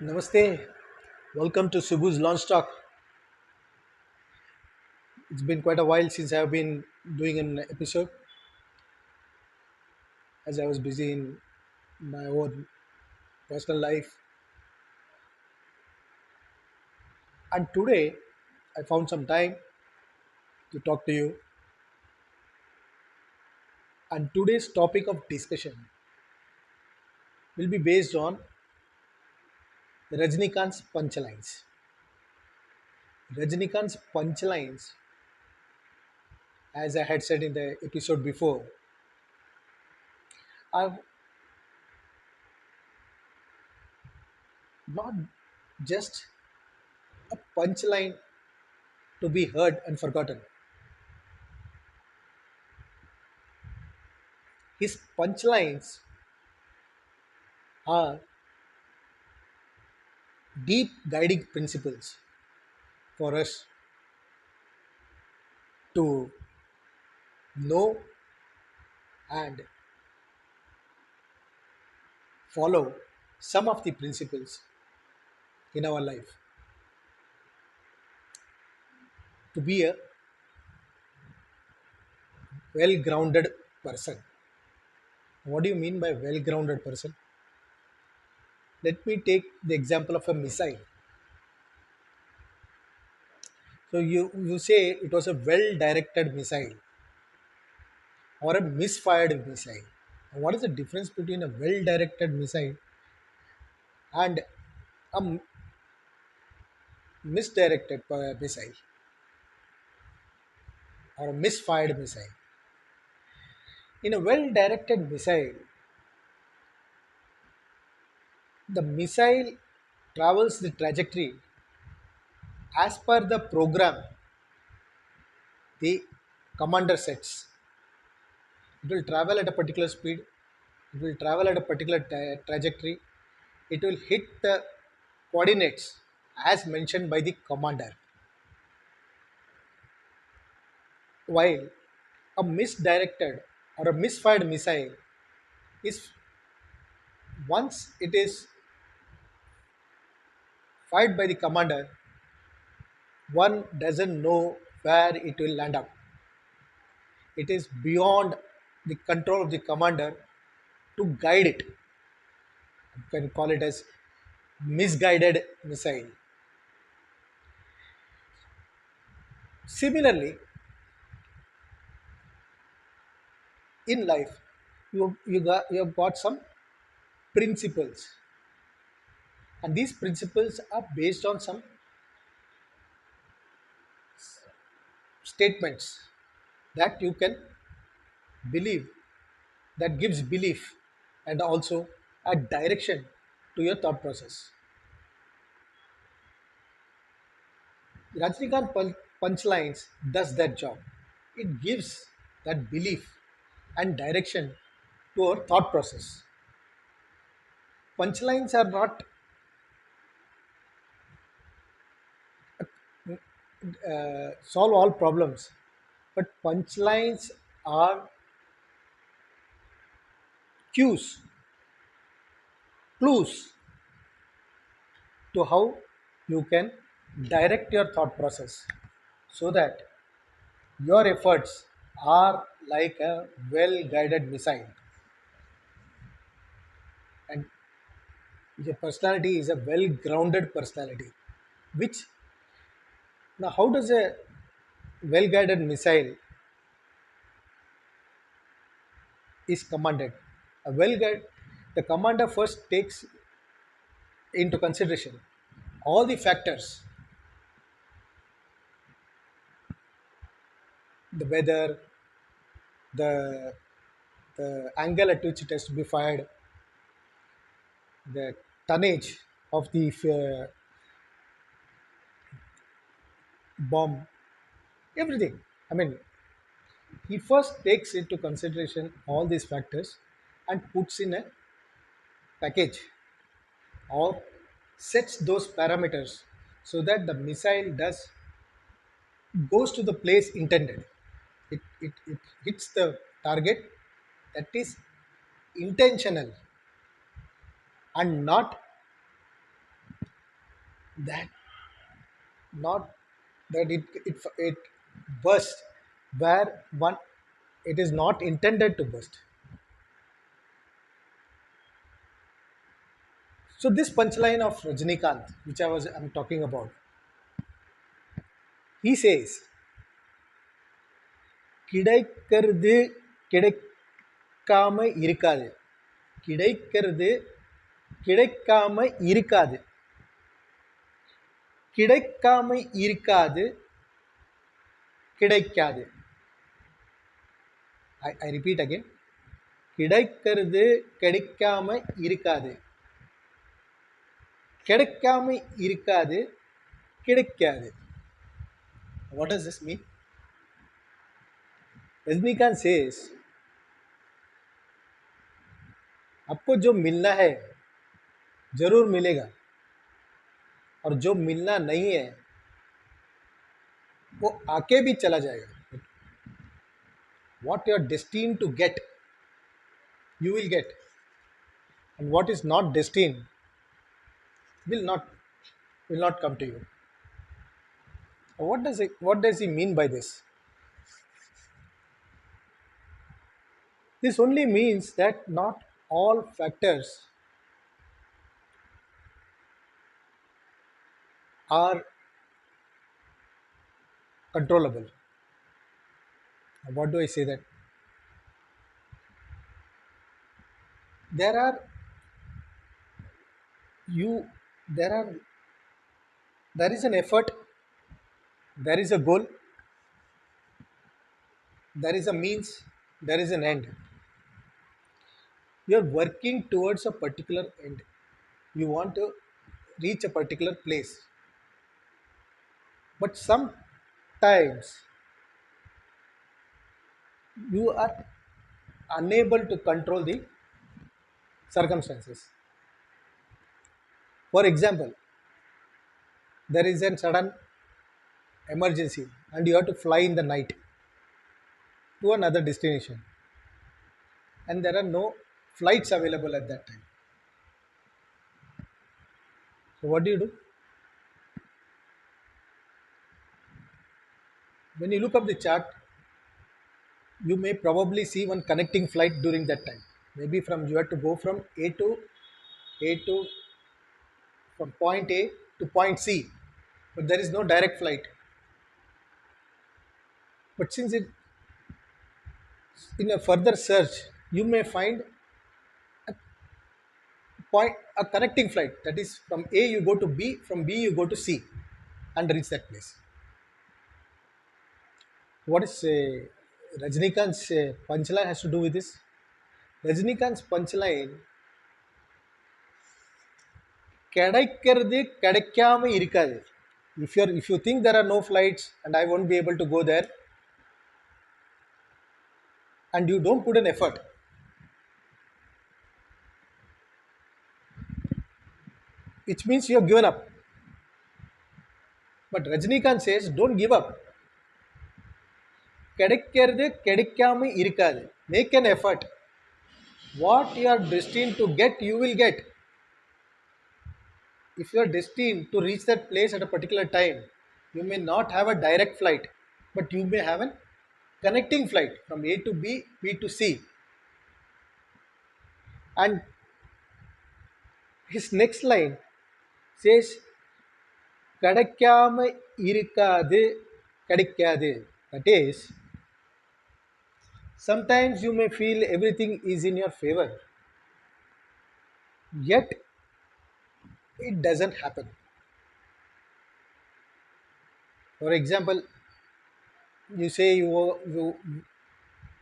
Namaste. Welcome to Subhu's Launch Talk. It's been quite a while since I've been doing an episode as I was busy in my own personal life. And today I found some time to talk to you. And today's topic of discussion will be based on Rajnikant's punchlines. Rajnikant's punchlines, as I had said in the episode before, are not just a punchline to be heard and forgotten. His punchlines are deep guiding principles for us to know and follow some of the principles in our life to be a well grounded person. What do you mean by well grounded person? Let me take the example of a missile. So you say it was a well directed missile or a misfired missile. What is the difference between a well directed missile and a misdirected missile or a misfired missile? In a well directed missile, the missile travels the trajectory as per the program the commander sets. It will travel at a particular speed, it will travel at a particular trajectory, it will hit the coordinates as mentioned by the commander. While a misdirected or a misfired missile is, once it is fired by the commander, one doesn't know where it will land up. It is beyond the control of the commander to guide it. You can call it as misguided missile. Similarly, in life, you have got some principles, and these principles are based on some statements that you can believe, that gives belief and also a direction to your thought process. Rajnikant punchlines does that job. It gives that belief and direction to our thought process. Punchlines are not solve all problems, but punchlines are cues, clues to how you can direct your thought process so that your efforts are like a well guided missile, and your personality is a well grounded personality. Which, now, how does a well guided missile is commanded? A well guided, the commander first takes into consideration all the factors: the weather, the the angle at which it has to be fired, the tonnage of the bomb, everything. I mean, he first takes into consideration all these factors and puts in a package or sets those parameters so that the missile does goes to the place intended. It hits the target that is intentional and not that not that it burst where one it is not intended to burst. So this punchline of Rajnikant, which I'm talking about, he says, கிடைக்கிறது கிடைக்காம இருக்காது, கிடைக்கிறது கிடைக்காம இருக்காது, கிடைக்காம இருக்காது, கிடைக்காது. I repeat again. கிடைக்கிறது கிடைக்காம இருக்காது, கிடைக்காம இருக்காது, கிடைக்காது. What does this mean? Rajinikanth says, आपको जो मिलना है जरूर मिलेगा, और जो मिलना नहीं है वो आके भी चला जाएगा. What you are destined to get, you will get, and what is not destined will not will not come to you. What does he mean by this? This only means that not all factors are controllable. What do I say that? There are you there are there is an effort, there is a goal, there is a means, there is an end. You are working towards a particular end. You want to reach a particular place. But sometimes you are unable to control the circumstances. For example, there is a sudden emergency and you have to fly in the night to another destination, and there are no flights available at that time. So what do you do? When you look up the chart, you may probably see one connecting flight during that time. Maybe from you have to go from A to from point A to point C, but there is no direct flight. But since it in a further search, you may find a connecting flight, that is from A you go to B, from B you go to C, and reach that place. What is Rajnikant's punchline has to do with this? Rajnikant's punchline, கிடைக்கிறது கிடைக்காம இருக்காது. If you think there are no flights and I won't be able to go there, and you don't put an effort, which means you have given up. But Rajnikant says, don't give up. கிடைக்கிறது கிடைக்காம இருக்காது. Make an effort. What you are destined to get, you will get. If you are destined to reach that place at a particular time, you may not have a direct flight, but you may have a connecting flight from A to B, B to C. And his next line says, கிடைக்காம இருக்காது, கிடைக்காது. That is, sometimes you may feel everything is in your favor, yet it doesn't happen. For example, you say you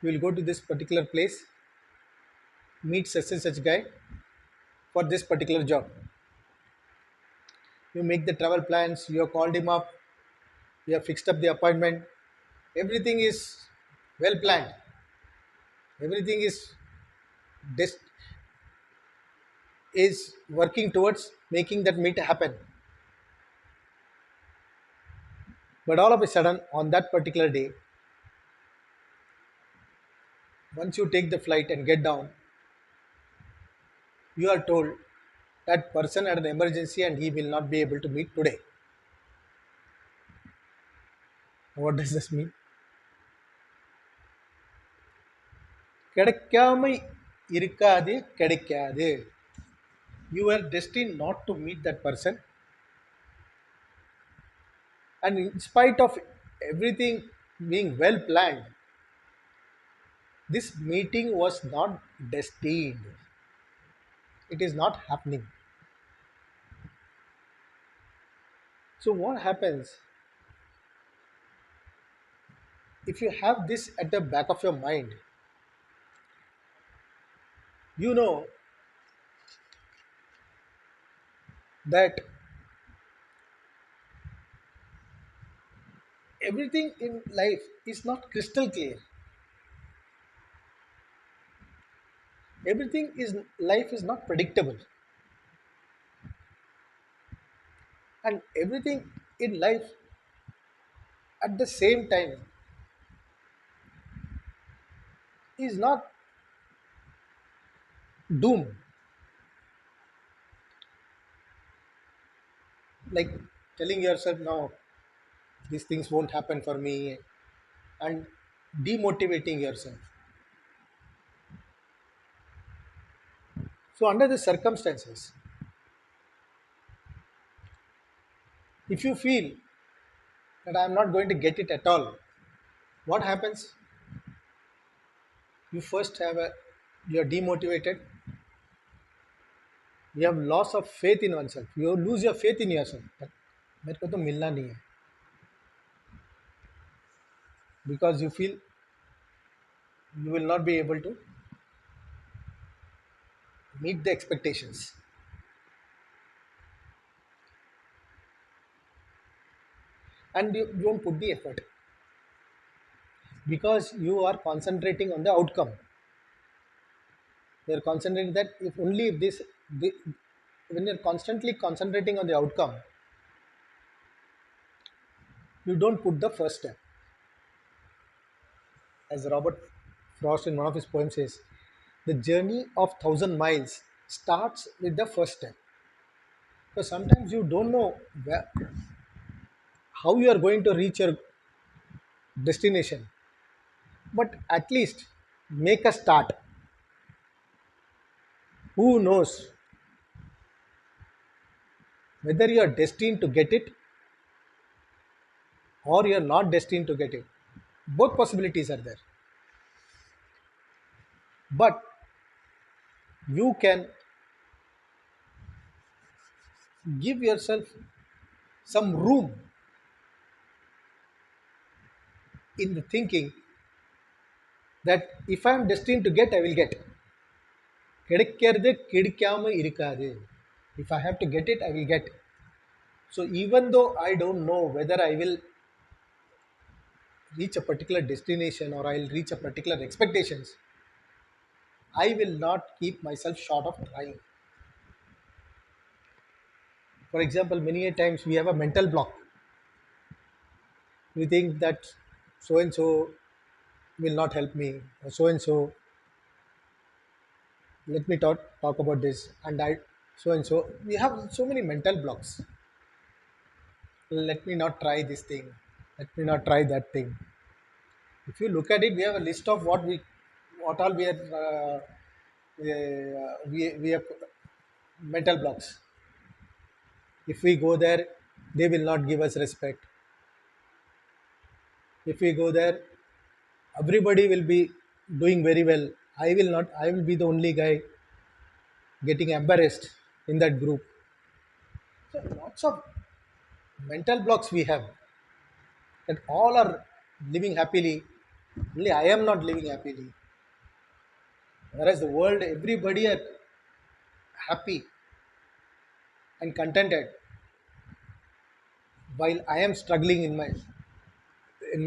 will go to this particular place, meet such and such guy for this particular job. You make the travel plans, you have called him up, you have fixed up the appointment, everything is well planned, everything des- is working towards making that meet happen. But all of a sudden, on that particular day, once you take the flight and get down, you are told that person had an emergency and he will not be able to meet today. What does this mean? கிடைக்காம இருக்காது கிடைக்காது. You are destined not to meet that person, and in spite of everything being well planned, this meeting was not destined. It is not happening. So what happens if you have this at the back of your mind? You know that everything in life is not crystal clear. Everything is life is not predictable, and everything in life at the same time is not doom. Like telling yourself, no, these things won't happen for me, and demotivating yourself. So under the circumstances, if you feel that I'm not going to get it at all, what happens? You first have a you're demotivated, you have loss of faith in oneself, you lose your faith in yourself that मेरे को तो मिलना नहीं है, because you feel you will not be able to meet the expectations, and you don't put the effort because you are concentrating on the outcome. You're concentrating that if only if when you're constantly concentrating on the outcome, you don't put the first step. As Robert Frost in one of his poems says, the journey of 1,000 miles starts with the first step. So sometimes you don't know how you are going to reach your destination, but at least make a start. Who knows whether you are destined to get it or you are not destined to get it? Both possibilities are there, but you can give yourself some room in the thinking that if I am destined to get, I will get. கிடைக்கிறது கிடைக்காம இருக்காது. If I have to get it, I will get. So even though I don't know whether I will reach a particular destination or I'll reach a particular expectations, I will not keep myself short of trying. For example, many a times we have a mental block. We think that so and so will not help me, or so and so. Let me talk about this, and I so and so. We have so many mental blocks. Let me not try this thing. Let me not try that thing. If you look at it, we have a list of what all we are, we have mental blocks. If we go there, they will not give us respect. If we go there, everybody will be doing very well. I will not. I will be the only guy getting embarrassed in that group. So lots of mental blocks we have that all are living happily. Only I am not living happily. Whereas the world, everybody are happy and contented, while I am struggling in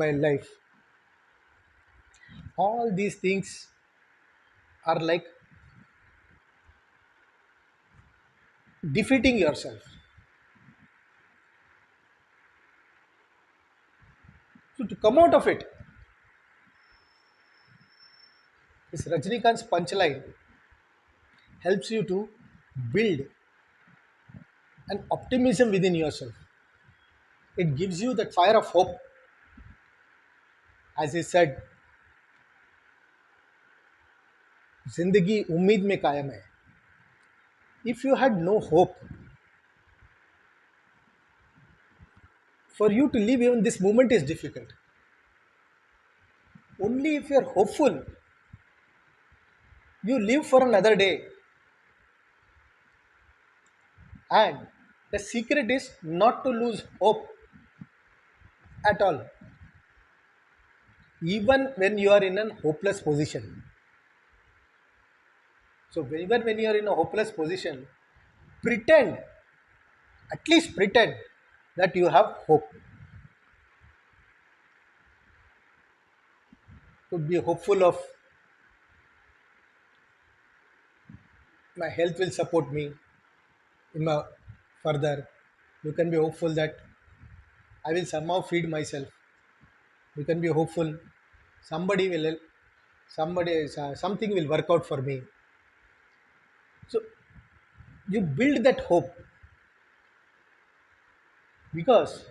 my life. All these things are like defeating yourself. So to come out of it, this Rajnikant's punchline helps you to build and optimism within yourself. It gives you that fire of hope. As he said, जिंदगी उम्मीद में कायम है. If you had no hope, for you to live even this moment is difficult. Only if you are hopeful, you live for another day. And the secret is not to lose hope at all, even when you are in a hopeless position. So, even when you are in a hopeless position, pretend, at least pretend that you have hope. Could be hopeful of my health will support me in my further. You can be hopeful that I will somehow feed myself. You can be hopeful somebody will something will work out for me. So you build that hope because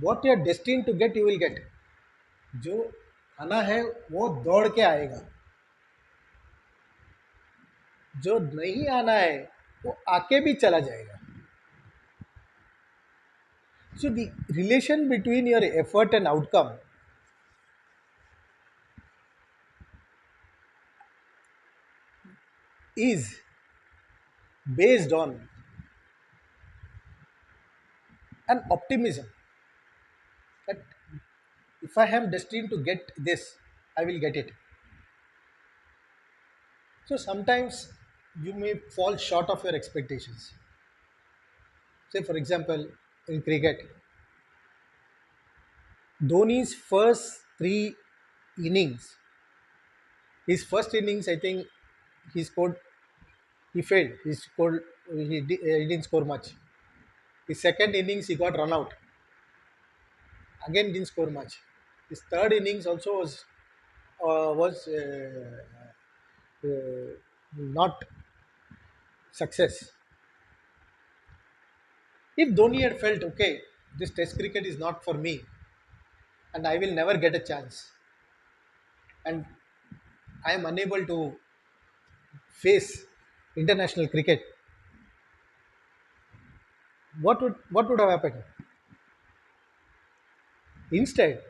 what you are destined to get you will get. जो आना है वो दौड़ के आएगा. जो नहीं आना है वो आके भी चला जाएगा. So the relation between your effort and outcome is based on an optimism that if I am destined to get this, I will get it. So sometimes you may fall short of your expectations. Say, for example, in cricket, Dhoni's first three innings, his first innings, I think he scored, he failed. He didn't score much. His second innings, he got run out. Again, didn't score much. His third innings also was not success. If Dhoni had felt okay, this Test cricket is not for me, and I will never get a chance, and I am unable to face international cricket, what would have happened? Instead,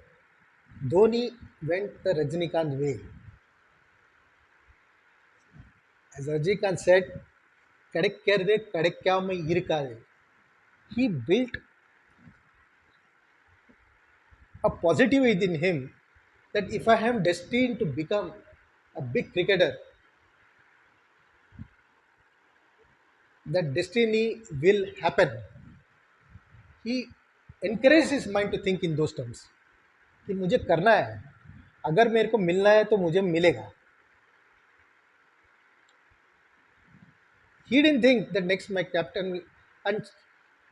Dhoni went the Rajnikant way. As Rajnikant said, "Kadekkarde kadekkama irukade." He built a positive within him that if I am destined to become a big cricketer, that destiny will happen. He encouraged his mind to think in those terms कि मुझे करना है, अगर मेरे को मिलना है तो मुझे मिलेगा. He didn't think that next my captain and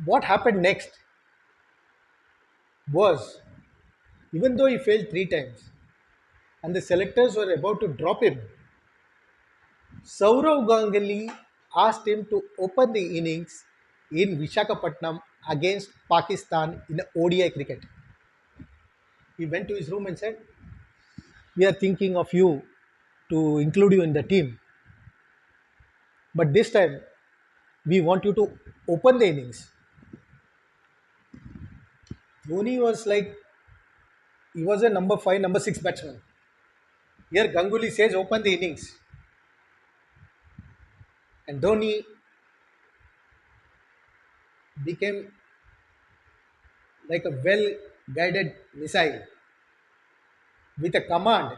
what happened next was, even though he failed three times and the selectors were about to drop him, Saurav Ganguly asked him to open the innings in Vishakhapatnam against Pakistan in ODI cricket. He went to his room and said, "We are thinking of you to include you in the team, but this time we want you to open the innings." Dhoni was like, he was a number five, number six batsman. Here Ganguly says, "Open the innings." And Dhoni became like a well guided missile with a command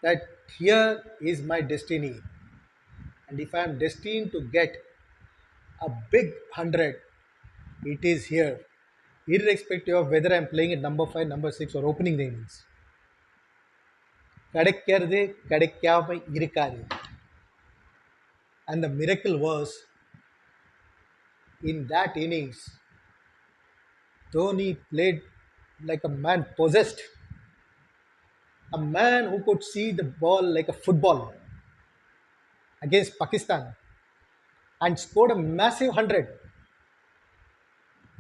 that here is my destiny. And if I am destined to get a big 100, it is here, irrespective of whether I am playing at number 5, number 6, or opening the innings. கிடைக்கிறது கிடைக்காம இருக்காது. And the miracle was in that innings, Dhoni played like a man possessed, a man who could see the ball like a football against Pakistan and scored a massive 100.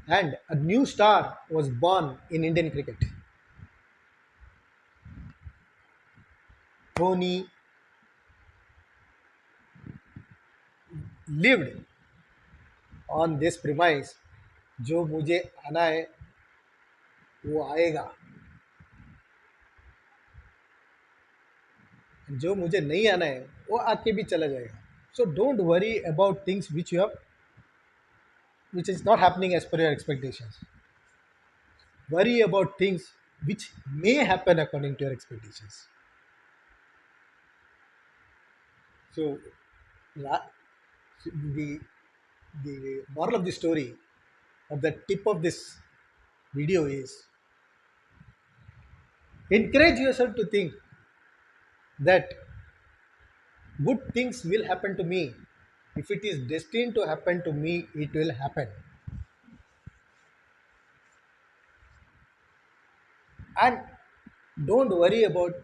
and a new star was born in Indian cricket. Dhoni lived on this premise, जो मुझे आना है वो आएगा, जो मुझे नहीं आना है वो आके भी चला जाएगा. So don't worry about things which is not happening as per your expectations. Worry about things which may happen according to your expectations. So la- the the moral of the story, or the tip of this video is, encourage yourself to think that good things will happen to me. If it is destined to happen to me, it will happen. And don't worry about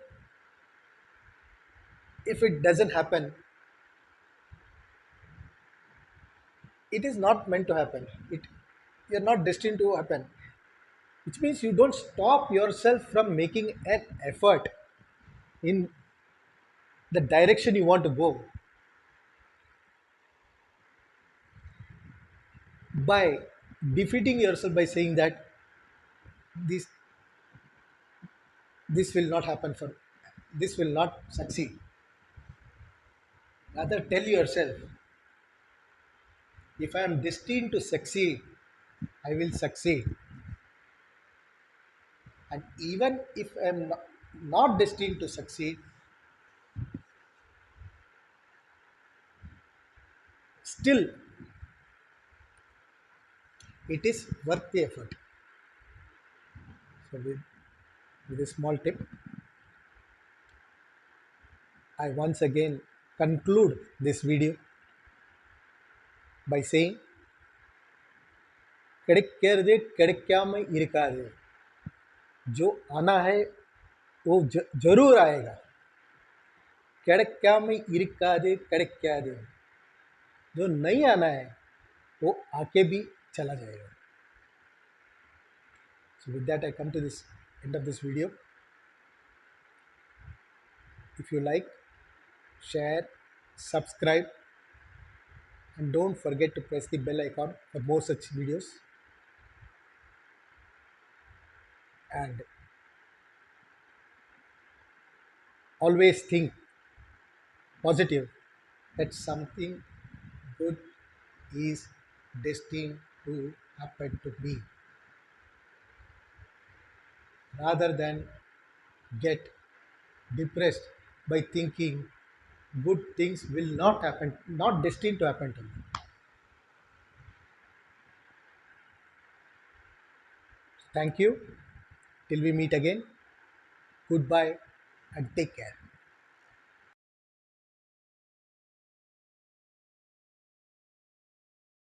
if it doesn't happen. It is not meant to happen. You're not destined to happen, which means you don't stop yourself from making an effort in the direction you want to go by defeating yourself by saying that this this will not happen for this will not succeed. Rather tell yourself, if I am destined to succeed, I will succeed. And even if I am not destined to succeed, still it is worth the effort. So with a small tip, I once again conclude this video by saying, கிடைக்கிறது கிடைக்காம இருக்காது, जो आना है वो जरूर आएगा, கிடைக்காம இருக்காது கிடைக்காது, जो नहीं आना है वो आके भी चला जाएगा. So with that I come to this end of this video. If you like, share, subscribe, and don't forget to press the bell icon for more such videos. And always think positive, that something good is destined to happen to me, rather than get depressed by thinking good things will not happen, not destined to happen to me. Thank you. Till we meet again, goodbye and take care.